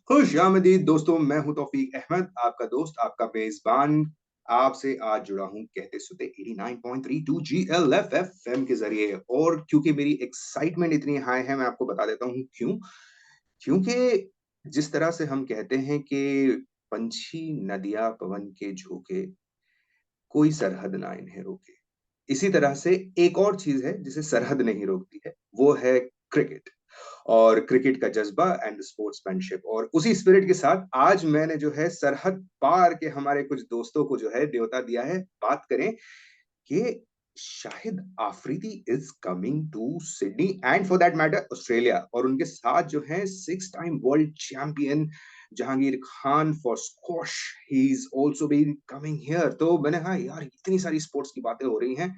खुश आमदीद दोस्तों, मैं हूं तौफीक अहमद, आपका दोस्त, आपका मेजबान। आपसे आज जुड़ा हूं कहते सुनते 89.32 GLFFM के जरिए। और क्योंकि मेरी एक्साइटमेंट इतनी हाई है, मैं आपको बता देता हूं क्यों। क्योंकि जिस तरह से हम कहते हैं कि पंछी नदियां पवन के झोंके, कोई सरहद ना इन्हें रोके, इसी तरह से एक और चीज है जिसे सरहद नहीं रोकती है, वो है क्रिकेट। और क्रिकेट का जज्बा एंड स्पोर्ट्समैनशिप, और उसी स्पिरिट के साथ आज मैंने जो है सरहद पार के हमारे कुछ दोस्तों को जो है न्योता दिया है। बात करें कि Shahid Afridi is coming to Sydney and for that matter Australia, और उनके साथ जो है 6 time world champion Jahangir Khan for squash, he is also been coming here. तो मैंने कहा यार, इतनी सारी स्पोर्ट्स की बातें हो रही हैं,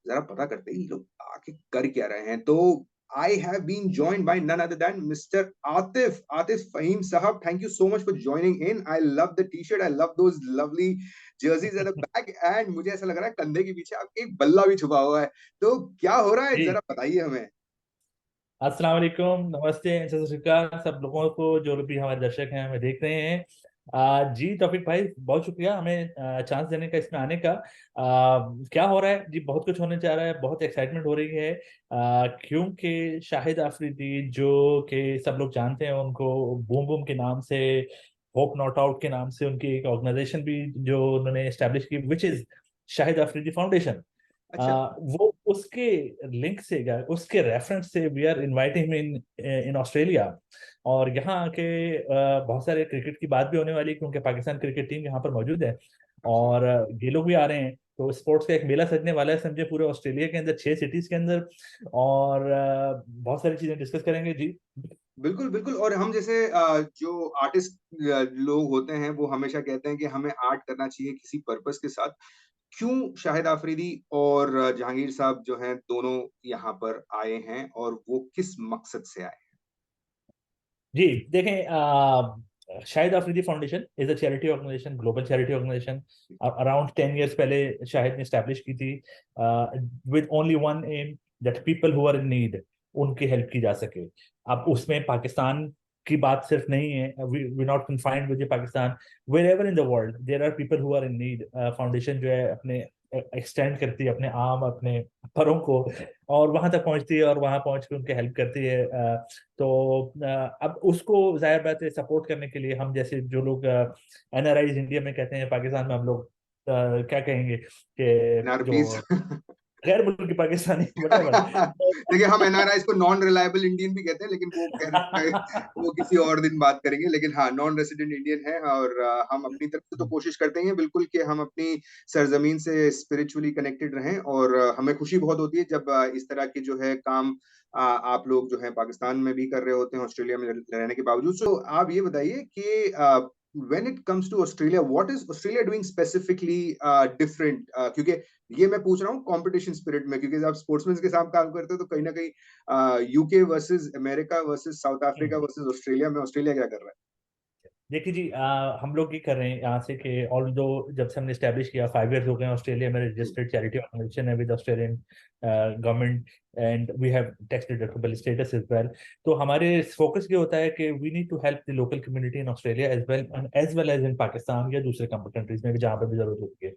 जरा पता करते हैं ये लोग आके कर क्या रहे हैं। तो I have been joined by none other than Mr. Atif Fahim Sahab. Thank you so much for joining in. I love the t-shirt. I love those lovely jerseys at the back. And मुझे ऐसा लग रहा है कंधे के पीछे आपके एक बल्ला भी छुपा हुआ है। तो क्या हो रहा है, जी। जरा बताइए हमें। अस्सलाम वालेकुम, नमस्ते, सत श्री अकाल सब लोगों को जो भी हमारे दर्शक हैं हमें देख रहे हैं। जी तौफीक भाई, बहुत शुक्रिया हमें चांस देने का, इसमें आने का। क्या हो रहा है जी? बहुत कुछ होने जा रहा है, बहुत एक्साइटमेंट हो रही है। क्योंकि शाहिद आफरीदी, जो कि सब लोग जानते हैं उनको बूम बूम के नाम से, होप नॉट आउट के नाम से, उनकी एक ऑर्गेनाइजेशन भी जो उन्होंने एस्टेब्लिश की, which is Shahid Afridi foundation. अच्छा। वो उसके लिंक से, उसके रेफरेंस से we are inviting him in in Australia. और यहाँ आके बहुत सारे क्रिकेट की बात भी होने वाली है, क्योंकि पाकिस्तान क्रिकेट टीम यहाँ पर मौजूद है। और Absolutely. ये लोग भी आ रहे हैं, तो स्पोर्ट्स का एक मेला सजने वाला है, समझे, पूरे ऑस्ट्रेलिया के अंदर 6 सिटीज के अंदर। और बहुत सारी चीजें डिस्कस करेंगे जी। बिल्कुल बिल्कुल। और हम जैसे जो आर्टिस्ट लोग होते हैं, वो हमेशा कहते हैं कि हमें आर्ट करना चाहिए किसी पर्पस के साथ। क्यों शाहिद आफरीदी और जहांगीर साहब जो हैं दोनों यहाँ पर आए हैं, और वो किस मकसद से आए जी देखें, Shahid Afridi foundation is a charity organisation, global charity organisation. Around 10 years पहले शाहिद ने स्टैब्लिश की थी, with only one aim, that people who are in need, उनकी हेल्प की जा सके। अब उसमें पाकिस्तान की बात सिर्फ नहीं है, we not confined with Pakistan, wherever in the world there are people who are in need. Foundation जो है अपने एक्सटेंड करती है अपने आर्म, अपने परों को, और वहां तक पहुंचती है, और वहां पहुंच के उनके हेल्प करती है। तो अब उसको जाहिर बात है सपोर्ट करने के लिए हम जैसे जो लोग एनआरआईज इंडिया में कहते हैं, पाकिस्तान में हम लोग क्या कहेंगे हैं? कि जो एनआरपीस। गैर मुल्की पाकिस्तानी व्हाटएवर। देखिए, हम एनआरआई को नॉन रिलायबल इंडियन भी कहते हैं, लेकिन वो खैर वो किसी और दिन बात करेंगे। लेकिन हाँ, नॉन रेसिडेंट इंडियन है। और हम अपनी तरफ से तो कोशिश करते हैं बिल्कुल कि हम अपनी सरजमीन से स्पिरिचुअली कनेक्टेड रहें। और हमें खुशी बहुत होती है जब इस तरह के जो है काम आप लोग जो है पाकिस्तान में भी कर रहे होते हैं, ऑस्ट्रेलिया में रहने के बावजूद। सो आप ये बताइए कि when it comes to Australia, what is Australia doing specifically different? क्योंकि ये मैं पूछ रहा हूँ कंपटीशन स्पिरिट में, क्योंकि जब आप स्पोर्ट्समैन के साथ काम करते हो तो कहीं ना कहीं UK versus America versus south Africa versus Australia में ऑस्ट्रेलिया क्या कर रहा देखिए जी, हम लोग ये कर रहे हैं यहाँ से कि ऑल दो, जब से हमने स्टैब्लिश किया 5 years हो गए हैं, ऑस्ट्रेलिया में है? रजिस्टर्ड चैरिटी ऑर्गेनाइजेशन है with Australian government, and we have tax deductible status as well. तो हमारे फोकस ये होता है कि we need to help the local community in Australia as well as in Pakistan या दूसरे कंट्रीज में भी जहाँ पर भी जरूरत होती है।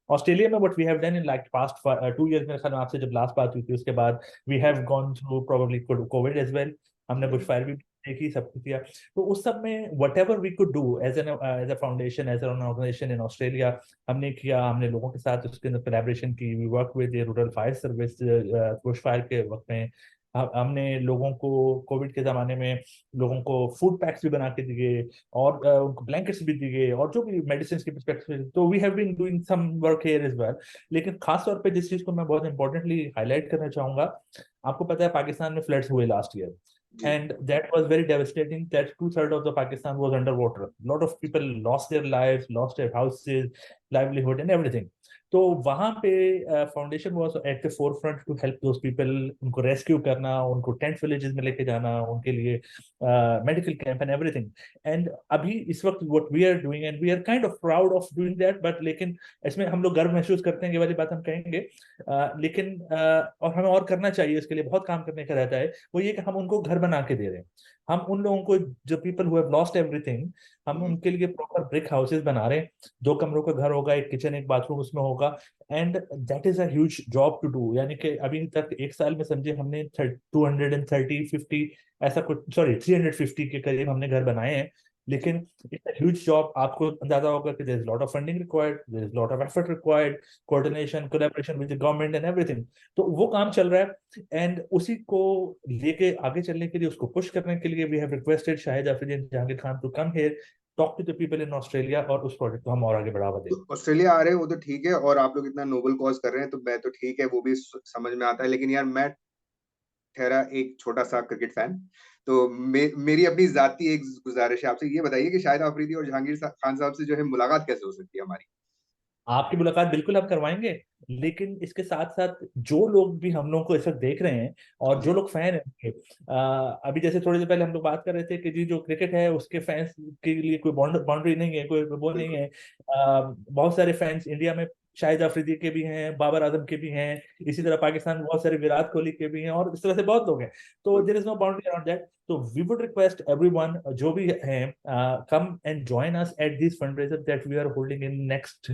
ऑस्ट्रेलिया में what we have done in like past 2 years, मेरे ख्याल में आपसे जब लास्ट बात हुई थी उसके बाद we have gone through probably COVID as well. हमने बुश फायर भी देखी, सब कुछ किया। तो उस सब में whatever we could do as a foundation, as an organisation in Australia, हमने किया। हमने लोगों के साथ उसके अंदर कोलैबोरेशन की, we work with rural fire service bush fire के वक्त में। हमने लोगों को कोविड के जमाने में लोगों को फूड पैक्स भी बना के दिए, और उनको ब्लैंकेट्स भी दिए, और जो भी मेडिसिन के परस्पेक्टिव, तो we have been doing some work here as well. लेकिन खास तौर पे जिस चीज को मैं बहुत इंपॉर्टेंटली हाईलाइट करना चाहूंगा, आपको पता है पाकिस्तान में फ्लड्स हुए लास्ट ईयर, जी। and that was very devastating, that 2/3 of the Pakistan was underwater. A lot of people lost their lives, lost their houses, livelihood and everything. तो वहां पे foundation was at the forefront to help those people, उनको rescue करना, उनको tent villages में लेके जाना, उनके लिए medical camp and everything. And अभी इस वक्त what we are doing, and we are kind of proud of doing that, but लेकिन इसमें हम लोग गर्व महसूस करते हैं, ये वाली बात हम कहेंगे। लेकिन और हमें और करना चाहिए, इसके लिए बहुत काम करने का रहता है। वो ये कि हम उनको घर बना के दे रहे हैं। हम उन लोगों को, जो people who have lost everything, हम उनके लिए प्रॉपर ब्रिक हाउसेस बना रहे हैं। 2 कमरों का घर होगा, एक किचन एक बाथरूम उसमें होगा। And that is a huge job to do. यानी कि अभी तक एक साल में समझे हमने 230-50 ऐसा कुछ, सॉरी 350 के करीब हमने घर बनाए हैं। लेकिन इट्स अ ह्यूज जॉब। आपको अंदाजा होगा कि there is lot of funding required, there is lot of effort required, coordination collaboration with the government and everything. तो वो काम चल रहा है। एंड उसी को लेके आगे चलने के लिए, उसको पुश करने के लिए, we have requested Shahid Afridi and Jahangir Khan to come here, talk to the people in Australia, और उस प्रोजेक्ट को हम और आगे बढ़ावा दें। तो ऑस्ट्रेलिया आ रहे हैं वो तो ठीक है, और आप लोग इतना नोबल कॉज कर रहे हैं तो मैं तो ठीक है, वो भी समझ में आता है। लेकिन यार मैं ठहरा एक छोटा सा क्रिकेट फैन, तो मेरी अपनी जाती एक गुजारिश है आपसे, ये बताइए कि शाहिद अफरीदी और जहांगीर खान साहब से जो है मुलाकात कैसे हो सकती है हमारी? आपकी मुलाकात बिल्कुल हम करवाएंगे। लेकिन इसके साथ साथ जो लोग भी हम लोगों को इस वक्त देख रहे हैं, और जो जी लोग फैन हैं उनके, अभी जैसे थोड़ी देर पहले हम लोग बात कर रहे थे कि जी जो क्रिकेट है उसके फैंस के लिए कोई बाउंड्री नहीं है, कोई वो नहीं बिल्कुल। है। बहुत सारे फैंस इंडिया में शाहिद अफरीदी के भी हैं, बाबर आजम के भी हैं, इसी तरह पाकिस्तान में बहुत सारे विराट कोहली के भी हैं, और इस तरह से बहुत लोग हैं। तो there is no boundary around that. तो वी वुड रिक्वेस्ट एवरीवन जो भी हैं, come and join us at this fundraiser that we are holding in next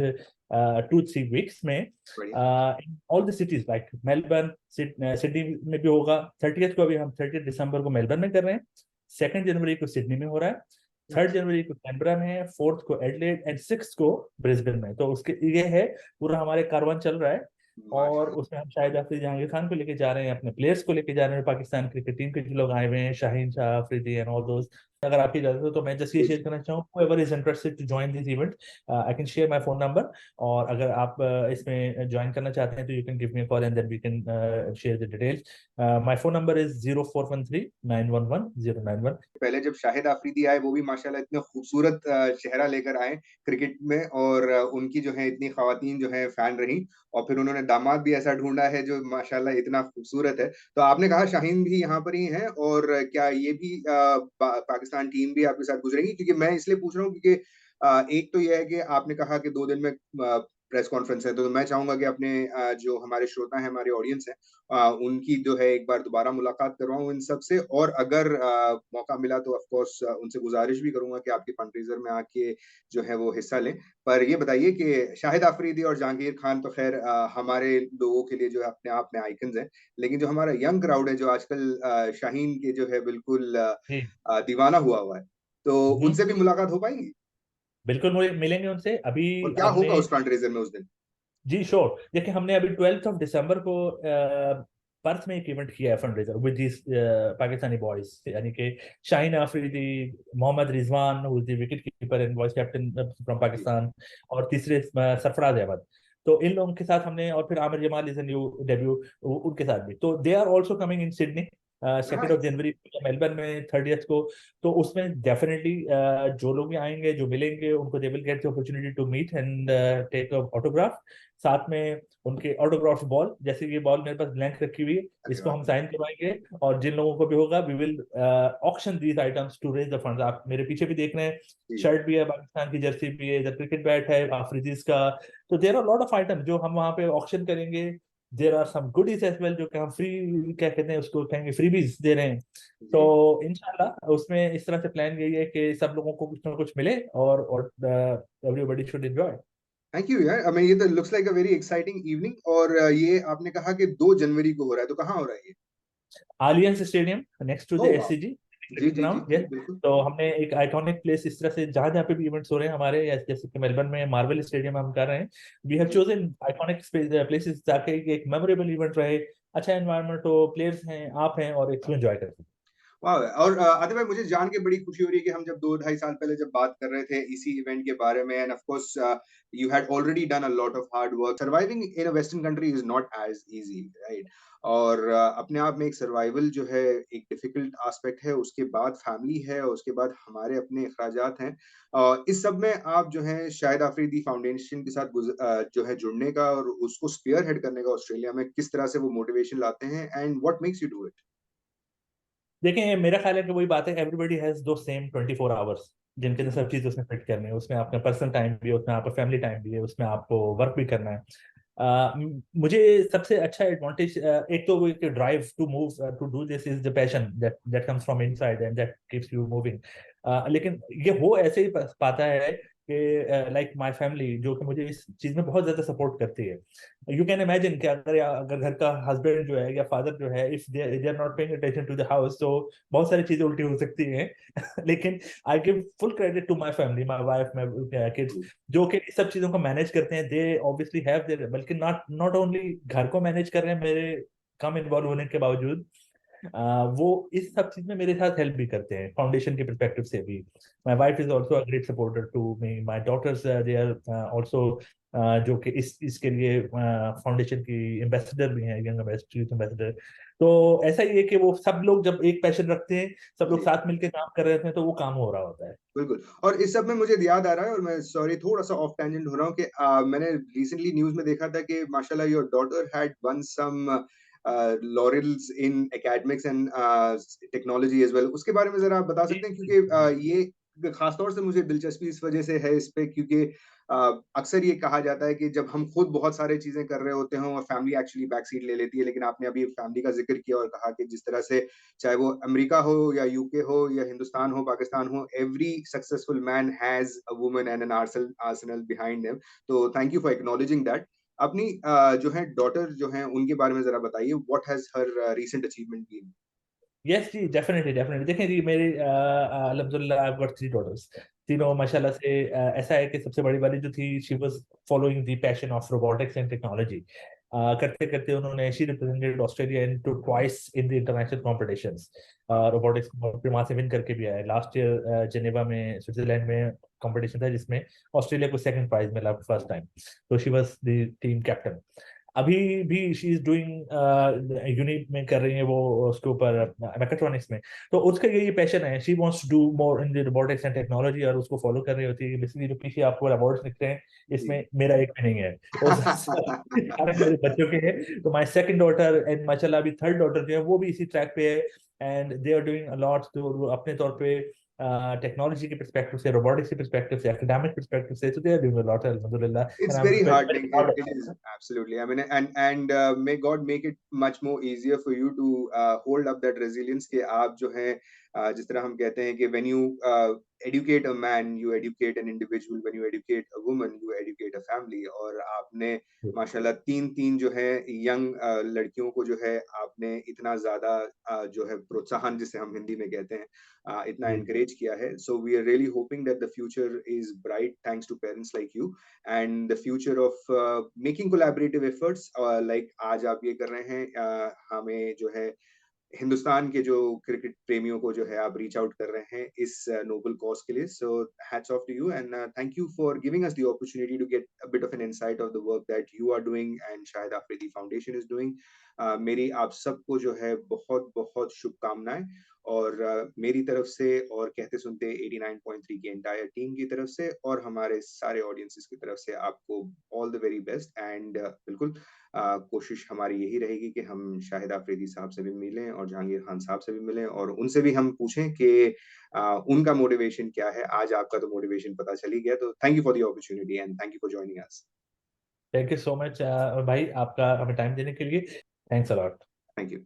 2-3 weeks में, बढ़िया। In all the cities like Melbourne, Sydney में भी होगा। 30th को, अभी हम 30 दिसंबर को मेलबर्न में कर रहे हैं, 2 जनवरी को सिडनी में हो रहा है, 3 जनवरी को कैनबरा में है, 4th को एडलेड, एंड 6th को ब्रिस्बेन में। तो उसके ये है, पूरा हमारे कारवां चल रहा है। और माशाल्लाह। उसमें हम शाहिद अफरीदी जहांगीर खान को लेके जा रहे हैं, अपने प्लेयर्स को लेके जा रहे हैं, पाकिस्तान क्रिकेट टीम के जो लोग आए हुए हैं, शाहीन शाह अफरीदी एंड ऑल दोस्त। अगर आपकी इजाजत हो तो मैं जस्ट ये शेयर करना चाहूँ, whoever is interested to join this event, I can share my phone number। और अगर आप इसमें ज्वाइन करना चाहते हैं तो you can give me a call and then we can share the details. My phone number is 0413 911 091। पहले जब शाहिद आफरीदी आए, वो भी माशाल्लाह इतने खूबसूरत चेहरा लेकर आए क्रिकेट में, और उनकी जो है इतनी खवातीन जो है फैन रही, और फिर उन्होंने दामाद भी ऐसा ढूंढा है जो माशाल्लाह इतना खूबसूरत है। तो आपने कहा शाहीन भी यहाँ पर ही है, और क्या ये भी पाकिस्तान टीम भी आपके साथ गुजरेंगी? क्योंकि मैं इसलिए पूछ रहा हूँ क्योंकि एक तो यह है कि आपने कहा कि 2 दिन में प्रेस कॉन्फ्रेंस है, तो मैं चाहूंगा कि अपने जो हमारे श्रोता हैं, हमारे ऑडियंस है, उनकी जो है एक बार दोबारा मुलाकात करवाऊं इन सब से। और अगर मौका मिला तो ऑफ कोर्स उनसे गुजारिश भी करूंगा कि आपके फंडरेजर में आके जो है वो हिस्सा लें। पर ये बताइए कि शाहिद आफरीदी और जहांगीर खान तो खैर हमारे लोगों के लिए जो है अपने आप में आइकन्स हैं, लेकिन जो हमारा यंग क्राउड है जो आजकल शाहीन के जो है बिल्कुल जी। दीवाना हुआ हुआ है, तो हम्म। उनसे भी मुलाकात हो पाएंगी? बिल्कुल मिलेंगे उनसे अभी। और क्या होगा हमने, उस फंडरेजर में उस दिन? जी श्योर, देखिए हमने अभी 12 दिसंबर को पर्थ में एक इवेंट किया है fund raiser with this Pakistani boys, यानी कि Shaheen Afridi, Mohammad Rizwan who is the wicket keeper and vice captain from the Pakistan, और तीसरे सरफराज अहमद। तो इन लोगों के साथ हमने, और फिर Aamir Jamal is new debut, उनके साथ भी। तो they are also coming in Sydney 2 जनवरी मेलबर्न में 30th को। तो उसमें डेफिनेटली जो लोग भी आएंगे, जो मिलेंगे, उनको they will get the opportunity to meet and take autograph. साथ में उनके ऑटोग्राफ बॉल, जैसे ये बॉल मेरे पास ब्लैंक रखी हुई है, अरे इसको वाह। हम साइन करवाएंगे। और जिन लोगों को भी होगा, we will auction these items to raise the funds. आप मेरे पीछे भी देख रहे हैं, जी शर्ट भी है पाकिस्तान की, जर्सी भी है, इधर क्रिकेट बैट है अफरीदीज का। तो there are lot of item जो हम वहाँ पे ऑक्शन करेंगे। There are some goodies as well, जो कि हम फ्री, क्या कहते हैं उसको, कहेंगे फ्रीबीज दे रहे हैं। तो जी। इंशाल्लाह उसमें इस तरह से प्लान यही है कि सब लोगों को कुछ ना कुछ मिले, और everybody should enjoy. Thank you यार, मैं ये तो looks like a very exciting evening. और ये आपने कहा कि 2 जनवरी को हो रहा है, तो कहाँ हो रहा है ये? Alliance stadium next to the ओह वाह। एससीजी जी क्रिकेट जी जी ग्राउंड, जी यस। बिल्कुल। तो हमने एक आइकॉनिक प्लेस, इस तरह से जहां जहाँ पे भी इवेंट्स हो रहे हैं हमारे, जैसे कि मेलबर्न में मार्वल स्टेडियम हम कर रहे हैं, वी हैव जी। चोजन आइकॉनिक प्लेसेस, ताकि एक मेमोरेबल इवेंट रहे, अच्छा एनवायरनमेंट हो, प्लेयर्स हैं, आप हैं, और एक एंजॉय कर सकें। वाह। और आदित्य भाई, मुझे जान के बड़ी खुशी हो रही है कि हम जब 2 ढाई साल पहले जब बात कर रहे थे इसी इवेंट के बारे में, and of course you had already done a lot of hard work. Surviving in a western country is not as easy, right? और अपने आप में एक सर्वाइवल जो है एक डिफिकल्ट एस्पेक्ट है, उसके बाद फैमिली है, और उसके बाद हमारे अपने अखराजात हैं। इस सब में आप जो है शाहिद आफरीदी फाउंडेशन के साथ जो है जुड़ने का और उसको स्पीयर हेड करने का ऑस्ट्रेलिया में किस तरह से वो मोटिवेशन लाते हैं, and what makes you do it? देखिए मेरा ख्याल है कि वही बात है, एवरीबडी हैज दो सेम 24 आवर्स, जिनके अंदर सब चीज़ उसमें फिट करनी है। उसमें आपका पर्सनल टाइम भी है, उसमें आपका फैमिली टाइम भी है, उसमें आपको वर्क भी करना है। मुझे सबसे अच्छा एडवांटेज एक तो वो drive to move to do this is the passion that that comes from inside and that keeps you moving. लेकिन ये हो ऐसे ही पाता है कि लाइक माय फैमिली जो कि मुझे इस चीज में बहुत ज्यादा सपोर्ट करती है। यू कैन इमेजिन कि अगर घर का हस्बैंड जो है या फादर जो है, if they are not paying attention to the house, तो बहुत सारी चीजें उल्टी हो सकती हैं। लेकिन I give full credit to my family, my wife, my kids, जो कि इस सब चीजों को मैनेज करते हैं। दे ऑब्वियसली हैव देयर, बल्कि नॉट नॉट ओनली घर को मैनेज कर रहे हैं मेरे कम इन्वॉल्व होने के बावजूद, वो इस सब चीज में मेरे साथ हेल्प भी करते हैं फाउंडेशन के परस्पेक्टिव से भी। My wife is also a great supporter to me, my daughters they are also, जो कि इसके लिए फाउंडेशन की एम्बेसडर भी हैं, यंग एम्बेसडर। तो ऐसा ही है कि वो सब लोग जब एक पैशन रखते हैं, सब लोग जी, साथ मिलकर काम कर रहे होते हैं, तो वो काम हो रहा होता है। बिल्कुल। और इस सब में मुझे याद आ रहा है, और मैं सॉरी थोड़ा-सा ऑफ टैंजेंट हो रहा हूँ, कि मैंने रिसेंटली न्यूज़ में देखा था कि माशाल्लाह your daughter had won some laurels in academics and technology as well. उसके बारे में ज़रा आप बता सकते हैं? क्योंकि ये खास तौर से मुझे दिलचस्पी इस वजह से है इस पे, क्योंकि अक्सर ये कहा जाता है कि जब हम खुद बहुत सारी चीज़ें कर रहे होते हैं और फैमिली एक्चुअली बैक सीट ले लेती है, लेकिन आपने अभी फैमिली का ज़िक्र किया और कहा कि जिस तरह से चाहे वो अमेरिका हो या यूके हो या हिंदुस्तान हो, पाकिस्तान हो, every successful man has a woman and an arsenal behind him. तो thank you for acknowledging that. अपनी जो है डॉटर जो हैं उनके बारे में ज़रा बताइए, what has her recent achievement been? Yes जी, डेफिनेटली डेफिनेटली। देखिए जी, मेरे अल्हम्दुलिल्लाह आई हैव गॉट 3 डॉटर्स। तीनों माशाल्लाह से ऐसा है कि सबसे बड़ी वाली जो थी, she was following the passion of robotics and technology. करते करते उन्होंने she represented Australia in two twice in the international competitions. वाह! रोबोटिक्स फिर वहां से विन करके भी आए। लास्ट ईयर जेनेवा में, स्विट्जरलैंड में कंपटीशन था, जिसमें ऑस्ट्रेलिया को सेकंड प्राइज मिला फर्स्ट टाइम। तो she was the team captain. अभी भी शी इज डूइंग यूनिट में कर रही है वो, उसके ऊपर मैकेट्रॉनिक्स में। तो उसका यही पैशन है, she wants to do more in the robotics and technology, और उसको फॉलो कर रही होती है। बेसिकली जो पीछे आपको अवार्ड्स दिखते हैं, जी। इसमें मेरा एक भी नहीं है। वो सारे मेरे बच्चों के हैं। तो माय सेकंड डॉटर एंड माशाल्लाह अभी थर्ड डॉटर जो है वो भी इसी ट्रैक पे है, and they are doing a lot. तो अपने तौर पे टेक्नोलॉजी के परस्पेक्टिव से, रोबोटिक्स के परस्पेक्टिव से, एकेडमिक परस्पेक्टिव से, तो they are doing a lot अल्हम्दुलिल्लाह, and It's I am very very very heartening. Proud It of is absolutely. I mean, and may God make it much more easier for you to hold up that resilience. कि आप जो है जिस तरह हम कहते हैं कि when you educate a man, you educate an individual. When you educate a woman, you educate a family. और आपने माशाल्लाह तीन जो है यंग लड़कियों को जो है आपने इतना ज्यादा जो है प्रोत्साहन, जिसे हम हिंदी में कहते हैं, इतना जी। encourage किया है. So we are really hoping that the future is bright thanks to parents like you. And the future of making collaborative efforts, like आज आप ये कर रहे हैं, हमें जो है हिंदुस्तान के जो क्रिकेट प्रेमियों को जो है आप रीच आउट कर रहे हैं इस नोबल कॉज के लिए। So hats off to you and thank you for giving us the opportunity to get a bit of an insight of the work that you are doing and Shahid Afridi foundation is doing. मेरी आप सबको जो है बहुत बहुत शुभकामनाएं, और मेरी तरफ से और कहते सुनते 89.3 की एंटायर टीम की तरफ से और हमारे सारे ऑडियंसेस की तरफ से आपको all the very best. And बिल्कुल कोशिश हमारी यही रहेगी कि हम शाहिद आफरीदी साहब से भी मिलें और जहांगीर खान साहब से भी मिलें और उनसे भी हम पूछें कि उनका मोटिवेशन क्या है। आज आपका तो मोटिवेशन पता चल ही गया, तो thank you for the opportunity and thank you for joining us. Thank you so much भाई, आपका हमें टाइम देने के लिए। Thanks a lot. Thank you.